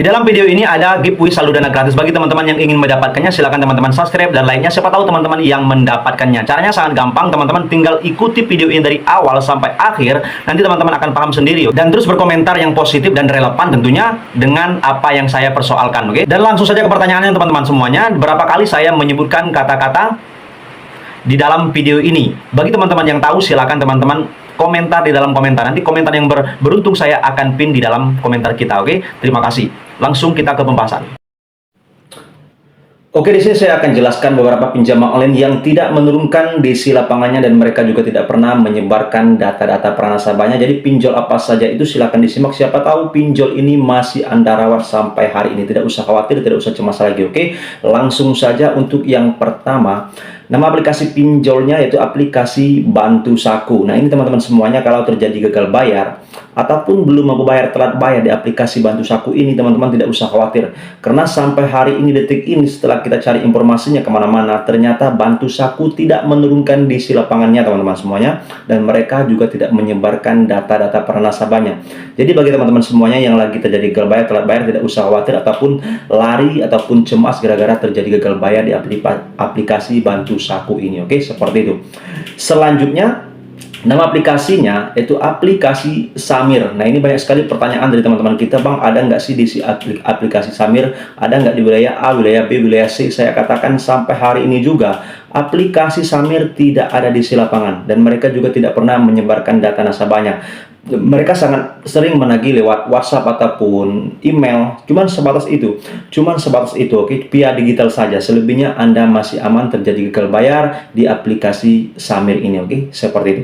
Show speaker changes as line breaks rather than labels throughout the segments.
Di dalam video ini ada giveaway saldo dana gratis bagi teman-teman yang ingin mendapatkannya. Silahkan teman-teman subscribe dan like-nya. Siapa tahu teman-teman yang mendapatkannya. Caranya sangat gampang, teman-teman tinggal ikuti video ini dari awal sampai akhir. Nanti teman-teman akan paham sendiri. Dan terus berkomentar yang positif dan relevan tentunya dengan apa yang saya persoalkan, oke? Dan langsung saja ke pertanyaannya teman-teman semuanya. Berapa kali saya menyebutkan kata-kata di dalam video ini? Bagi teman-teman yang tahu, silakan teman-teman komentar di dalam komentar. Nanti komentar yang beruntung saya akan pin di dalam komentar kita, oke? Terima kasih. Langsung kita ke pembahasan. Oke, di sini saya akan jelaskan beberapa pinjaman online yang tidak menurunkan DC lapangannya dan mereka juga tidak pernah menyebarkan data-data pranasabahnya. Jadi pinjol apa saja itu silakan disimak. Siapa tahu pinjol ini masih Anda rawat sampai hari ini. Tidak usah khawatir, tidak usah cemas lagi, oke? Langsung saja untuk yang pertama. Nama aplikasi pinjolnya yaitu aplikasi Bantu Saku. Nah, ini teman-teman semuanya kalau terjadi gagal bayar ataupun belum mampu bayar, telat bayar di aplikasi Bantu Saku ini, teman-teman tidak usah khawatir. Karena sampai hari ini, detik ini, setelah kita cari informasinya kemana-mana, ternyata Bantu Saku tidak menurunkan DC lapangannya, teman-teman semuanya. Dan mereka juga tidak menyebarkan data-data para nasabahnya. Jadi bagi teman-teman semuanya yang lagi terjadi gagal bayar, telat bayar, tidak usah khawatir ataupun lari ataupun cemas gara-gara terjadi gagal bayar di aplikasi Bantu Saku ini, oke? Seperti itu. Selanjutnya, nama aplikasinya itu aplikasi Samir. Nah, ini banyak sekali pertanyaan dari teman-teman kita, Bang, ada nggak sih di aplikasi Samir? Ada nggak di wilayah A, wilayah B, wilayah C? Saya katakan sampai hari ini juga aplikasi Samir tidak ada di lapangan dan mereka juga tidak pernah menyebarkan data nasabahnya. Mereka sangat sering menagih lewat WhatsApp ataupun email, cuman sebatas itu, oke? Via digital saja. Selebihnya Anda masih aman terjadi gagal bayar di aplikasi Samir ini, oke? Seperti itu.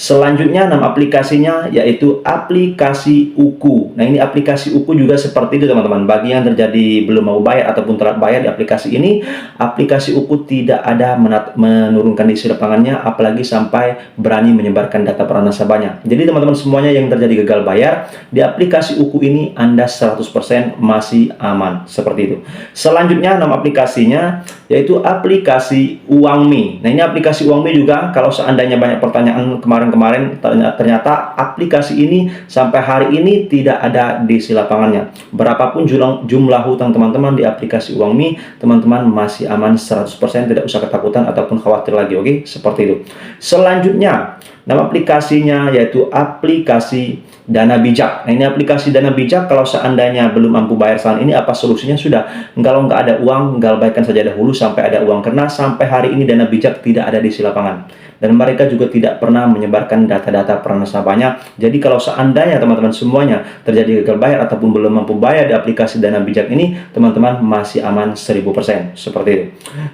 Selanjutnya nama aplikasinya yaitu aplikasi Uku. Nah, ini aplikasi Uku juga seperti itu, teman-teman. Bagi yang terjadi belum mau bayar ataupun telat bayar di aplikasi ini, aplikasi Uku tidak ada menurunkan DC lapangannya, apalagi sampai berani menyebarkan data para nasabahnya. Jadi teman-teman semuanya yang terjadi gagal bayar di aplikasi Uku ini, Anda 100% masih aman. Seperti itu. Selanjutnya nama aplikasinya yaitu aplikasi Uangmi. Nah, ini aplikasi Uangmi juga kalau seandainya banyak pertanyaan kemarin-kemarin, ternyata aplikasi ini sampai hari ini tidak ada di lapangannya. Berapapun jumlah hutang teman-teman di aplikasi Uangmi, teman-teman masih aman 100%, tidak usah ketakutan ataupun khawatir lagi, oke? Seperti itu. Selanjutnya, nama aplikasinya yaitu aplikasi Dana Bijak. Nah, ini aplikasi Dana Bijak kalau seandainya belum mampu bayar saat ini, apa solusinya? Sudah, kalau nggak ada uang, abaikan saja dahulu sampai ada uang. Karena sampai hari ini Dana Bijak tidak ada di lapangan. Dan mereka juga tidak pernah menyebarkan data-data pranasabahnya. Jadi kalau seandainya teman-teman semuanya terjadi gagal bayar ataupun belum mampu bayar di aplikasi Dana Bijak ini, teman-teman masih aman 1000%. Seperti itu.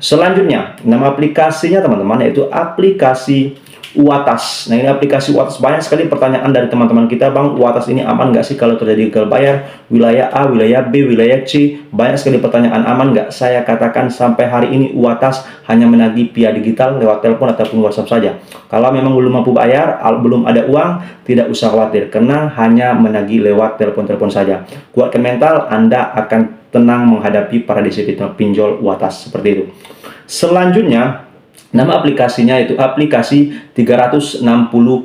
Selanjutnya, nama aplikasinya teman-teman yaitu aplikasi Uatas. Nah, ini aplikasi Uatas. Banyak sekali pertanyaan dari teman-teman kita, Bang, Uatas ini aman nggak sih kalau terjadi gagal bayar? Wilayah A, wilayah B, wilayah C. Banyak sekali pertanyaan, aman nggak? Saya katakan sampai hari ini Uatas hanya menagih via digital lewat telepon ataupun WhatsApp saja. Kalau memang belum mampu bayar, belum ada uang, tidak usah khawatir karena hanya menagih lewat telepon-telepon saja. Kuatkan mental, Anda akan tenang menghadapi para disiplin pinjol Uatas. Seperti itu. Selanjutnya, nama aplikasinya itu aplikasi 360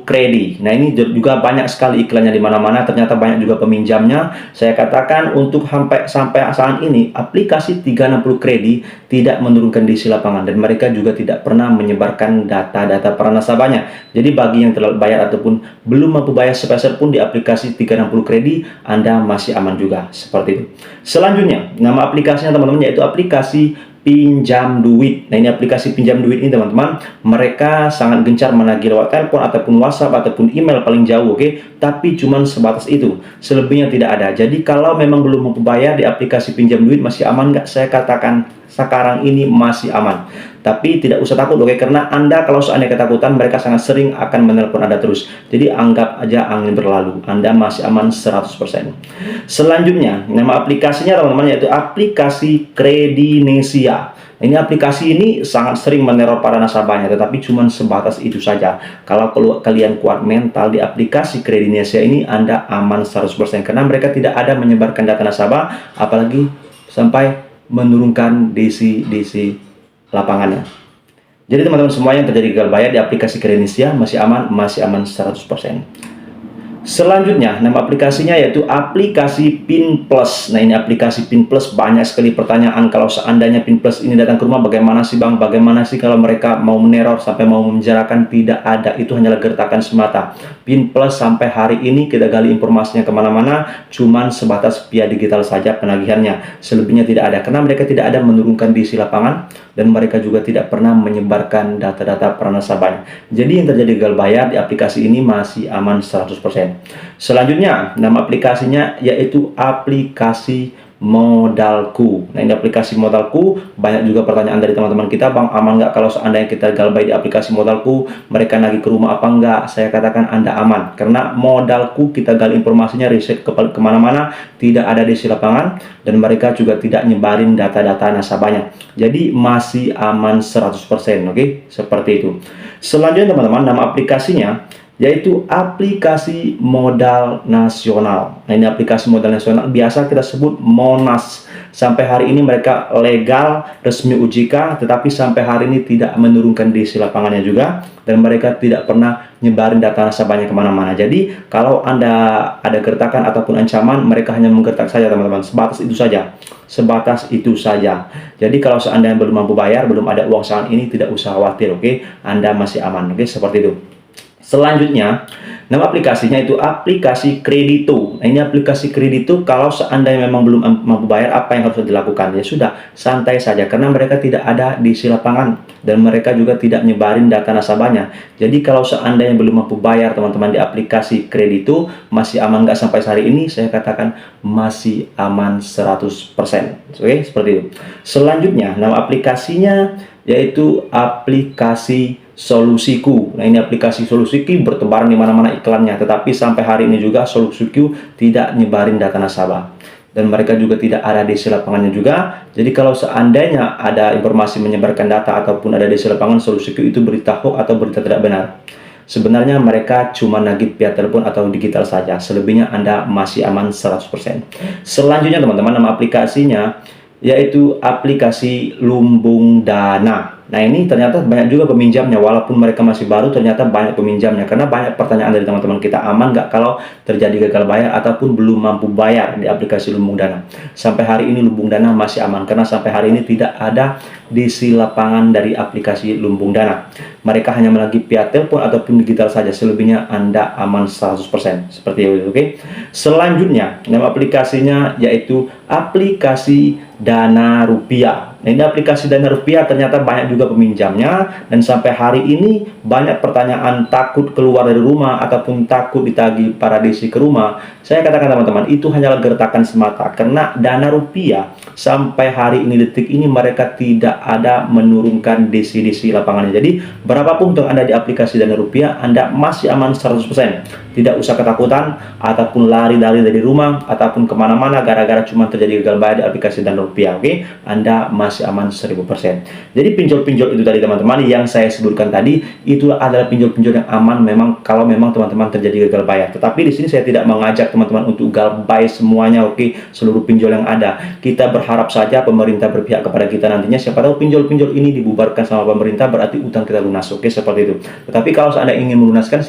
Kredi. Nah, ini juga banyak sekali iklannya di mana-mana. Ternyata banyak juga peminjamnya. Saya katakan untuk sampai saat ini aplikasi 360 Kredi tidak menurunkan DC lapangan dan mereka juga tidak pernah menyebarkan data-data para nasabahnya. Jadi bagi yang telah bayar ataupun belum mampu bayar sepeser pun di aplikasi 360 Kredi, Anda masih aman juga. Seperti itu. Selanjutnya, nama aplikasinya teman-teman yaitu aplikasi Pinjam Duit. Nah, ini aplikasi Pinjam Duit ini teman-teman, mereka sangat gencar menagih lewat telepon ataupun WhatsApp ataupun email paling jauh, oke? Tapi cuman sebatas itu, selebihnya tidak ada. Jadi kalau memang belum mampu bayar di aplikasi Pinjam Duit, masih aman nggak? Saya katakan sekarang ini masih aman. Tapi tidak usah takut, oke? Karena Anda kalau seandainya ketakutan, mereka sangat sering akan menelpon Anda terus. Jadi anggap aja angin berlalu. Anda masih aman 100%. Selanjutnya, nama aplikasinya teman-teman yaitu aplikasi Kredinesia. Ini aplikasi ini sangat sering meneror para nasabahnya, tetapi cuma sebatas itu saja. Kalau kalian kuat mental di aplikasi Kredinesia ini, Anda aman 100% karena mereka tidak ada menyebarkan data nasabah, apalagi sampai menurunkan DC lapangannya. Jadi teman-teman semua yang terjadi gagal bayar di aplikasi Kredinesia masih aman 100%. Selanjutnya, nama aplikasinya yaitu aplikasi PIN Plus. Nah, ini aplikasi PIN Plus, banyak sekali pertanyaan kalau seandainya PIN Plus ini datang ke rumah, bagaimana sih Bang? Bagaimana sih kalau mereka mau meneror sampai mau memenjarakan? Tidak ada, itu hanyalah gertakan semata. PIN Plus sampai hari ini kita gali informasinya kemana-mana, cuman sebatas via digital saja penagihannya. Selebihnya tidak ada, karena mereka tidak ada menurunkan di isi lapangan, dan mereka juga tidak pernah menyebarkan data-data para nasabahnya. Jadi yang terjadi gagal bayar di aplikasi ini masih aman 100%. Selanjutnya, nama aplikasinya yaitu aplikasi Modalku. Nah, ini aplikasi Modalku, banyak juga pertanyaan dari teman-teman kita, Bang, aman nggak kalau seandainya kita galbay di aplikasi Modalku, mereka nagih ke rumah apa enggak? Saya katakan Anda aman, karena Modalku kita gali informasinya, riset kemana-mana, tidak ada di lapangan, dan mereka juga tidak nyebarin data-data nasabahnya. Jadi masih aman 100%, oke? Seperti itu. Selanjutnya teman-teman, nama aplikasinya yaitu aplikasi modal nasional. Nah, ini aplikasi modal nasional biasa kita sebut Monas. Sampai hari ini mereka legal, resmi OJK, tetapi sampai hari ini tidak menurunkan DC lapangannya juga, dan mereka tidak pernah nyebarin data nasabahnya kemana-mana. Jadi kalau Anda ada gertakan ataupun ancaman, mereka hanya menggertak saja teman-teman, sebatas itu saja. Sebatas itu saja. Jadi kalau seandainya belum mampu bayar, belum ada uang saat ini, tidak usah khawatir, oke? Anda masih aman, oke? Seperti itu. Selanjutnya, nama aplikasinya itu aplikasi Kredito. Nah, ini aplikasi Kredito, kalau seandainya memang belum mampu bayar, apa yang harus dilakukan? Ya sudah, santai saja, karena mereka tidak ada di isi lapangan, dan mereka juga tidak nyebarin data nasabahnya. Jadi kalau seandainya belum mampu bayar teman-teman di aplikasi Kredito, masih aman nggak sampai hari ini? Saya katakan masih aman 100%. Oke, seperti itu. Selanjutnya, nama aplikasinya yaitu aplikasi Solusiku. Nah, ini aplikasi Solusiku bertebaran di mana-mana iklannya, tetapi sampai hari ini juga Solusiku tidak nyebarin data nasabah, dan mereka juga tidak ada di lapangannya juga. Jadi kalau seandainya ada informasi menyebarkan data ataupun ada di lapangan Solusiku, itu berita hoax atau berita tidak benar. Sebenarnya mereka cuma nagih via telepon atau digital saja. Selebihnya Anda masih aman 100%. Selanjutnya teman-teman, nama aplikasinya yaitu aplikasi Lumbung Dana. Nah, ini ternyata banyak juga peminjamnya, walaupun mereka masih baru, ternyata banyak peminjamnya, karena banyak pertanyaan dari teman-teman kita, aman nggak kalau terjadi gagal bayar ataupun belum mampu bayar di aplikasi Lumbung Dana. Sampai hari ini Lumbung Dana masih aman, karena sampai hari ini tidak ada DC lapangan dari aplikasi Lumbung Dana. Mereka hanya menagih via telepon ataupun digital saja, selebihnya Anda aman 100%. Seperti itu, oke? Selanjutnya, nama aplikasinya yaitu aplikasi Dana Rupiah. Nah, ini aplikasi Dana Rupiah ternyata banyak juga peminjamnya, dan sampai hari ini banyak pertanyaan takut keluar dari rumah ataupun takut ditagih para DC ke rumah. Saya katakan teman-teman, itu hanyalah gertakan semata, karena Dana Rupiah sampai hari ini, detik ini, mereka tidak ada menurunkan DC lapangannya. Jadi berapapun untuk Anda di aplikasi Dana Rupiah, Anda masih aman 100%. Tidak usah ketakutan ataupun lari-lari dari rumah ataupun kemana-mana gara-gara cuma terjadi gagal bayar di aplikasi Dana Rupiah, oke? Anda masih aman 1000%. Jadi pinjol-pinjol itu tadi teman-teman yang saya sebutkan tadi, itu adalah pinjol-pinjol yang aman memang kalau memang teman-teman terjadi gagal bayar. Tetapi di sini saya tidak mengajak teman-teman untuk galbay semuanya, oke? Seluruh pinjol yang ada. Kita berharap saja pemerintah berpihak kepada kita nantinya. Siapa tahu pinjol-pinjol ini dibubarkan sama pemerintah, berarti utang kita lunas, oke? Seperti itu. Tetapi kalau seandainya ingin melunaskan,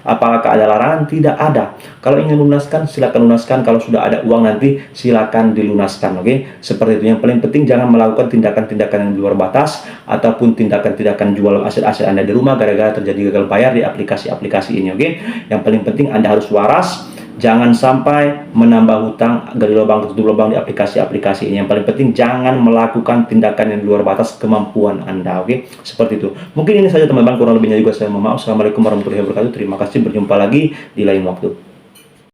apakah ada larangan? Tidak ada. Kalau ingin lunaskan, silakan lunaskan. Kalau sudah ada uang nanti silakan dilunaskan, oke? Seperti itu. Yang paling penting jangan melakukan tindakan-tindakan yang di luar batas ataupun tindakan-tindakan jual aset-aset Anda di rumah gara-gara terjadi gagal bayar di aplikasi-aplikasi ini, oke? Yang paling penting Anda harus waras. Jangan sampai menambah hutang, gali lubang, tutup lubang di aplikasi-aplikasi ini. Yang paling penting jangan melakukan tindakan yang di luar batas kemampuan Anda, oke? Seperti itu. Mungkin ini saja teman-teman, kurang lebihnya juga saya mohon maaf. Assalamualaikum warahmatullahi wabarakatuh. Terima kasih, berjumpa lagi di lain waktu.